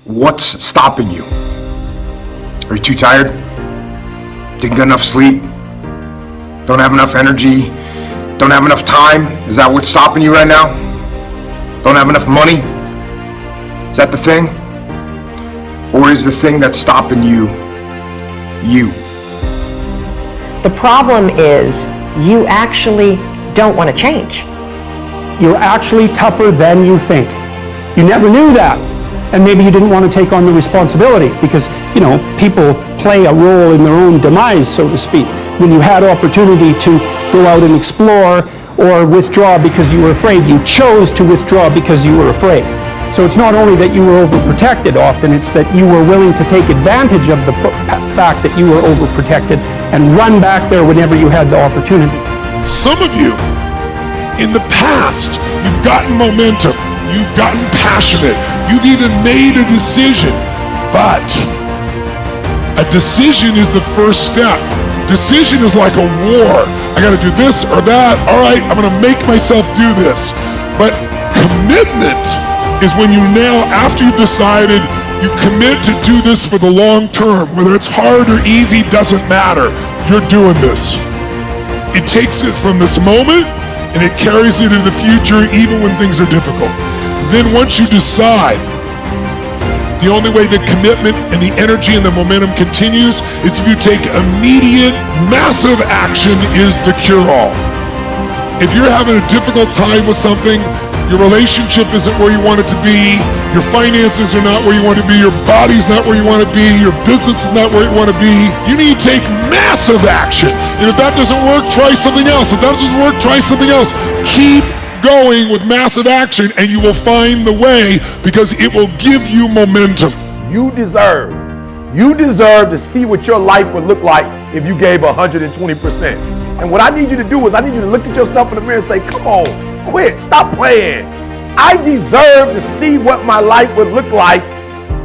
What's stopping you? Are you too tired? Didn't get enough sleep? Don't have enough energy? Don't have enough time? Is that what's stopping you right now? Don't have enough money? Is that the thing? Or is the thing that's stopping you, you? The problem is you actually don't want to change. You're actually tougher than you think. You never knew that. And maybe you didn't want to take on the responsibility because, you know, people play a role in their own demise, so to speak. When you had opportunity to go out and explore or withdraw because you were afraid, you chose to withdraw because you were afraid. So it's not only that you were overprotected often, it's that you were willing to take advantage of the fact that you were overprotected and run back there whenever you had the opportunity. Some of you, in the past, you've gotten momentum, you've gotten passionate, you've even made a decision, but a decision is the first step. Decision is like a war. I gotta do this or that. All right, I'm gonna make myself do this. But commitment is when you now, after you've decided, you commit to do this for the long term. Whether it's hard or easy, doesn't matter. You're doing this. It takes it from this moment and it carries it into the future even when things are difficult. Then once you decide, the only way the commitment and the energy and the momentum continues is if you take immediate, massive action is the cure-all. If you're having a difficult time with something, your relationship isn't where you want it to be, your finances are not where you want to be, your body's not where you want to be, your business is not where you want to be, you need to take massive action. And if that doesn't work, try something else. If that doesn't work, try something else. Keep going with massive action and you will find the way because it will give you momentum. You deserve to see what your life would look like if you gave 120%. And what I need you to do is I need you to look at yourself in the mirror and say, come on, quit, stop playing. I deserve to see what my life would look like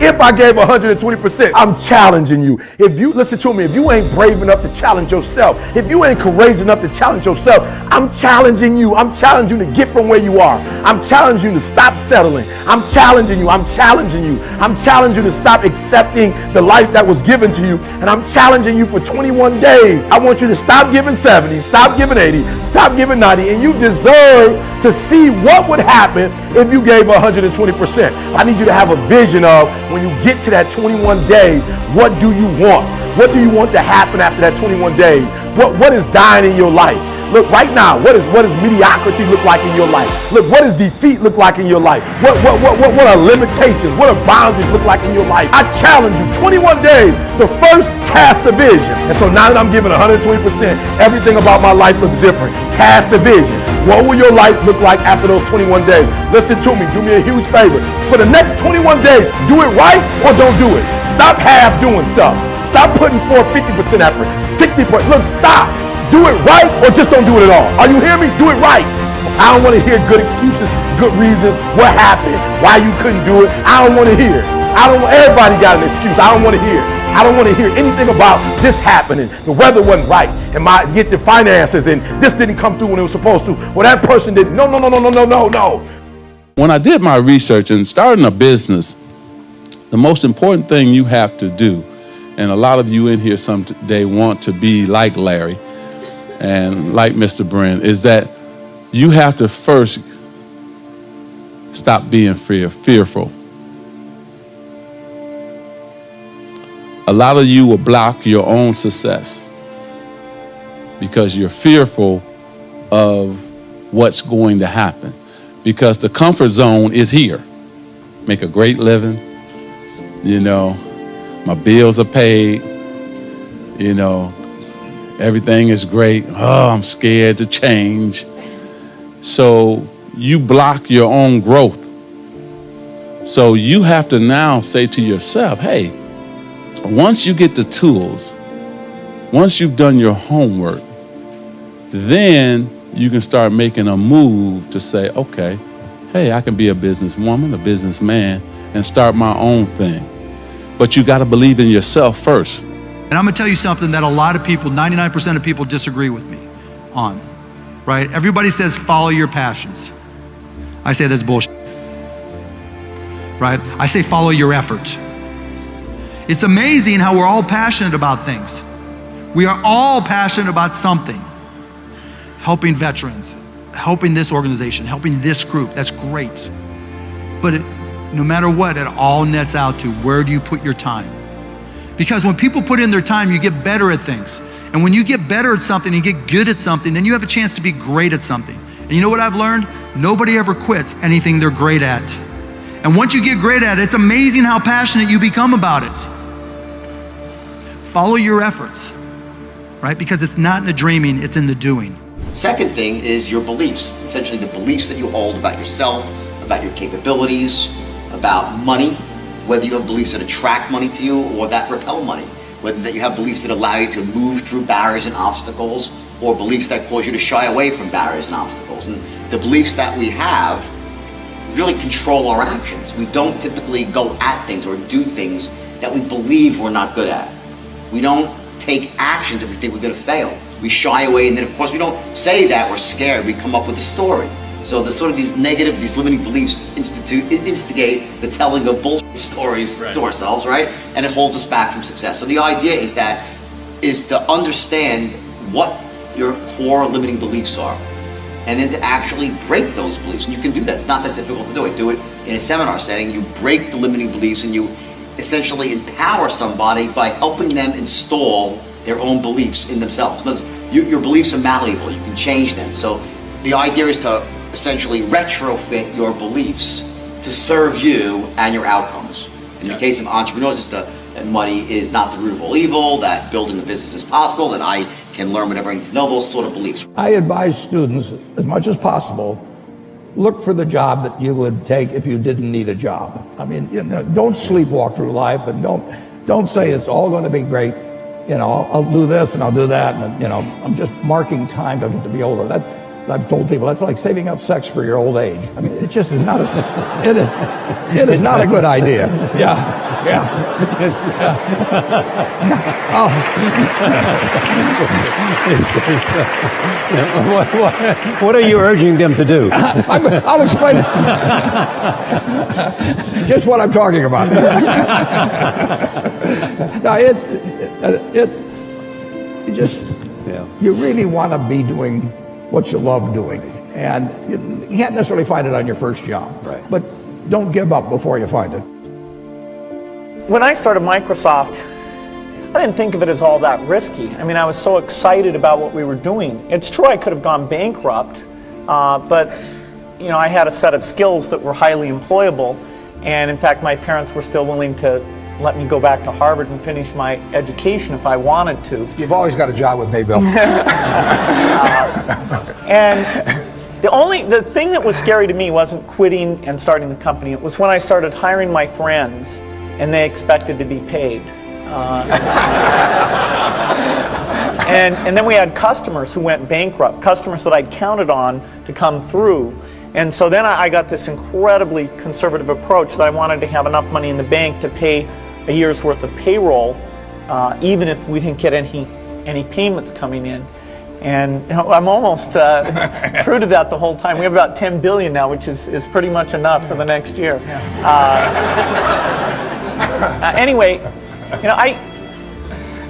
if I gave 120%. I'm challenging you. If you, listen to me, if you ain't brave enough to challenge yourself, if you ain't courageous enough to challenge yourself, I'm challenging you. I'm challenging you to get from where you are. I'm challenging you to stop settling. I'm challenging you. I'm challenging you. I'm challenging you to stop accepting the life that was given to you. And I'm challenging you for 21 days. I want you to stop giving 70, stop giving 80, stop giving 90, and you deserve to see what would happen if you gave 120%. I need you to have a vision of when you get to that 21 days, what do you want? What do you want to happen after that 21 days? What is dying in your life? Look, right now, what does mediocrity look like in your life? Look, what does defeat look like in your life? What are limitations? What are boundaries look like in your life? I challenge you 21 days to first cast a vision. And so now that I'm giving 120%, everything about my life looks different. Cast a vision. What will your life look like after those 21 days? Listen to me, do me a huge favor. For the next 21 days, do it right or don't do it. Stop half doing stuff. Stop putting forth 50% effort, 60%. Look, stop. Do it right or just don't do it at all. Are you hearing me? Do it right. I don't want to hear good excuses, good reasons, what happened, why you couldn't do it. I don't want to hear. Everybody got an excuse. I don't want to hear. I don't want to hear anything about this happening. The weather wasn't right, and get the finances, and this didn't come through when it was supposed to. Well, that person didn't. No. When I did my research and starting a business, the most important thing you have to do, and a lot of you in here someday want to be like Larry and like Mr. Brent, is that you have to first stop being fearful. A lot of you will block your own success because you're fearful of what's going to happen. Because the comfort zone is here. Make a great living, you know, my bills are paid, you know, everything is great. Oh, I'm scared to change. So you block your own growth. So you have to now say to yourself, hey, once you get the tools, once you've done your homework, then you can start making a move to say, okay, hey, I can be a businesswoman, a businessman, and start my own thing. But you got to believe in yourself first. And I'm gonna tell you something that a lot of people, 99% of people disagree with me on, right? Everybody says follow your passions. I say that's bullshit, right? I say follow your effort. It's amazing how we're all passionate about things. We are all passionate about something. Helping veterans, helping this organization, helping this group, that's great. But no matter what, it all nets out to where do you put your time? Because when people put in their time, you get better at things. And when you get better at something and get good at something, then you have a chance to be great at something. And you know what I've learned? Nobody ever quits anything they're great at. And once you get great at it, it's amazing how passionate you become about it. Follow your efforts, right? Because it's not in the dreaming, it's in the doing. Second thing is your beliefs, essentially the beliefs that you hold about yourself, about your capabilities, about money, whether you have beliefs that attract money to you or that repel money, whether that you have beliefs that allow you to move through barriers and obstacles, or beliefs that cause you to shy away from barriers and obstacles. And the beliefs that we have really control our actions. We don't typically go at things or do things that we believe we're not good at. We don't take actions if we think we're going to fail. We shy away, and then of course we don't say that we're scared. We come up with a story. So the sort of these negative, these limiting beliefs instigate the telling of bullshit stories to ourselves, right? And it holds us back from success. So the idea is to understand what your core limiting beliefs are, and then to actually break those beliefs. And you can do that. It's not that difficult to do it. Do it in a seminar setting. You break the limiting beliefs and you essentially empower somebody by helping them install their own beliefs in themselves. Your beliefs are malleable. You can change them. So the idea is to essentially retrofit your beliefs to serve you and your outcomes. In the case of entrepreneurs, it's that money is not the root of all evil, that building a business is possible, that I can learn whatever I need to know, those sort of beliefs. I advise students, as much as possible, look for the job that you would take if you didn't need a job. I mean, don't sleepwalk through life, and don't say it's all going to be great. I'll do this and I'll do that, and I'm just marking time to get to be older. That, as I've told people, that's like saving up sex for your old age. I mean, it just is not it is not a good idea. Yeah. What are you urging them to do? I'll explain it. Just what I'm talking about. Now, you really want to be doing what you love doing. And you can't necessarily find it on your first job. Right. But don't give up before you find it. When I started Microsoft, I didn't think of it as all that risky. I mean, I was so excited about what we were doing. It's true I could have gone bankrupt, but I had a set of skills that were highly employable. And in fact, my parents were still willing to let me go back to Harvard and finish my education if I wanted to. You've always got a job with me, Bill. And the thing that was scary to me wasn't quitting and starting the company. It was when I started hiring my friends and they expected to be paid. And then we had customers who went bankrupt, customers that I'd counted on to come through. And so then I got this incredibly conservative approach that I wanted to have enough money in the bank to pay a year's worth of payroll, even if we didn't get any payments coming in. And I'm almost true to that the whole time. We have about 10 billion now, which is pretty much enough for the next year. Anyway,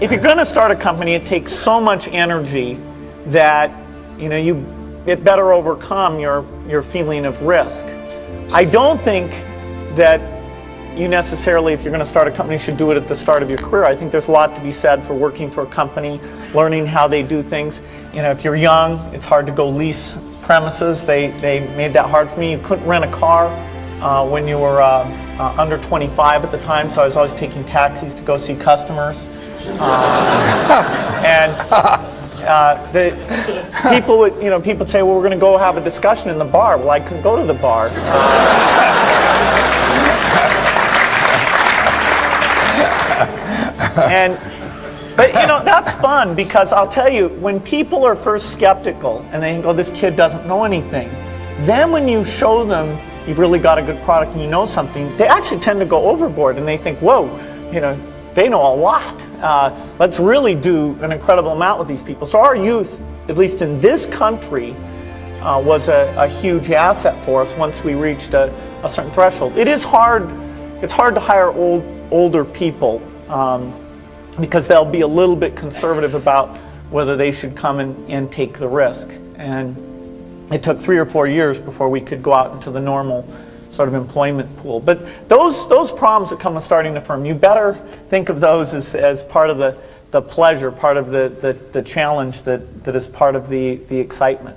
if you're going to start a company, it takes so much energy that it better overcome your feeling of risk. I don't think that you necessarily, if you're going to start a company, should do it at the start of your career. I think there's a lot to be said for working for a company, learning how they do things. If you're young, it's hard to go lease premises. They made that hard for me. You couldn't rent a car when you were under 25 at the time, so I was always taking taxis to go see customers. The people would, people would say, well, we're going to go have a discussion in the bar. Well, I couldn't go to the bar. But that's fun, because I'll tell you, when people are first skeptical and they think, oh, this kid doesn't know anything, then when you show them you've really got a good product and you know something, they actually tend to go overboard and they think, whoa, they know a lot. Let's really do an incredible amount with these people. So our youth, at least in this country, was a huge asset for us once we reached a a certain threshold. It is hard. It's hard to hire older people because they'll be a little bit conservative about whether they should come and take the risk. And it took 3 or 4 years before we could go out into the normal sort of employment pool. But those problems that come with starting a firm, you better think of those as part of the pleasure, part of the challenge that is part of the excitement.